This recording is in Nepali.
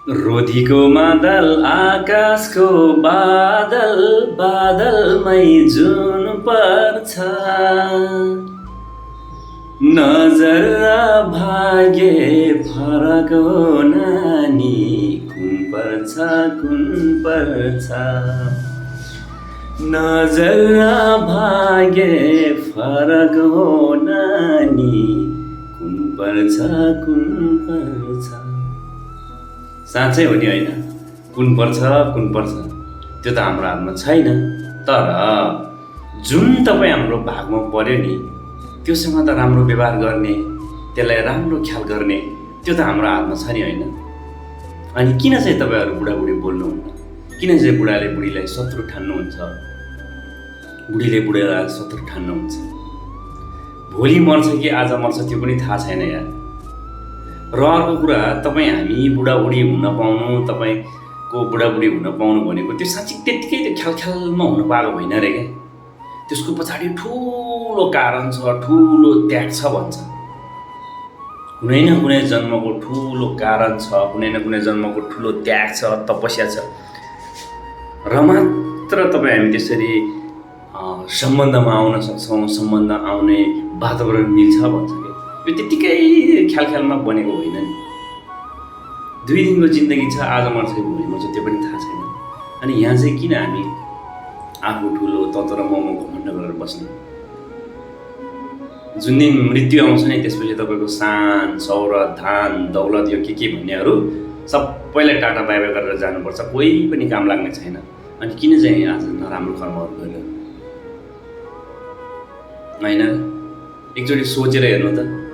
रोधीको मादल आकाशको बादल बादलमै जुन पर्छ नजर र भाग्य फरक हो नानी कुन पर्छ कुन पर्छ नजर र भाग्य फरक हो नानी कुन पर्छ कुन पर्छ साँच्चै हो नि होइन कुन पर्छ त्यो त हाम्रो हातमा छैन तर जुन तपाईँ हाम्रो भागमा पर्यो नि त्योसँग त राम्रो व्यवहार गर्ने त्यसलाई राम्रो ख्याल गर्ने त्यो त हाम्रो हातमा छ नि होइन अनि किन चाहिँ तपाईँहरू बुढाबुढी बोल्नुहुन्न किन चाहिँ बुढाले बुढीलाई शत्रु ठान्नुहुन्छ बुढीले बुढालाई शत्रु ठान्नुहुन्छ भोलि मर्छ कि आज मर्छ त्यो पनि थाहा छैन यार र अर्को कुरा तपाईँ हामी बुढाबुढी हुन पाउनु तपाईँको बुढाबुढी हुन पाउनु भनेको त्यो साँच्चै त्यत्तिकै त्यो ख्यालख्यालमा हुन पाएको होइन रे क्या त्यसको पछाडि ठुलो कारण छ ठुलो त्याग छ भन्छ कुनै न कुनै जन्मको ठुलो कारण छ कुनै न कुनै जन्मको ठुलो त्याग छ तपस्या छ र मात्र तपाईँ हामी त्यसरी सम्बन्धमा आउन सक्छौँ सम्बन्ध आउने वातावरण मिल्छ भन्छ क्या यो त्यत्तिकै ख्यालख्यालमा बनेको होइन नि 2 दिनको जिन्दगी छ आज मर्छ भोलि मर्छ त्यो पनि थाहा छैन अनि यहाँ चाहिँ किन हामी आफू ठुलो तन्त्र र मोमो घमण्ड गरेर बस्ने जुन दिन मृत्यु आउँछ नि त्यसपछि तपाईँको सान सौरत धान दौलत यो के भन्नेहरू सबैलाई टाटा बाइ बाइ गरेर जानुपर्छ कोही पनि काम लाग्ने छैन अनि किन चाहिँ आज नराम्रो कर्महरू गरेर होइन एकचोटि सोचेर हेर्नु त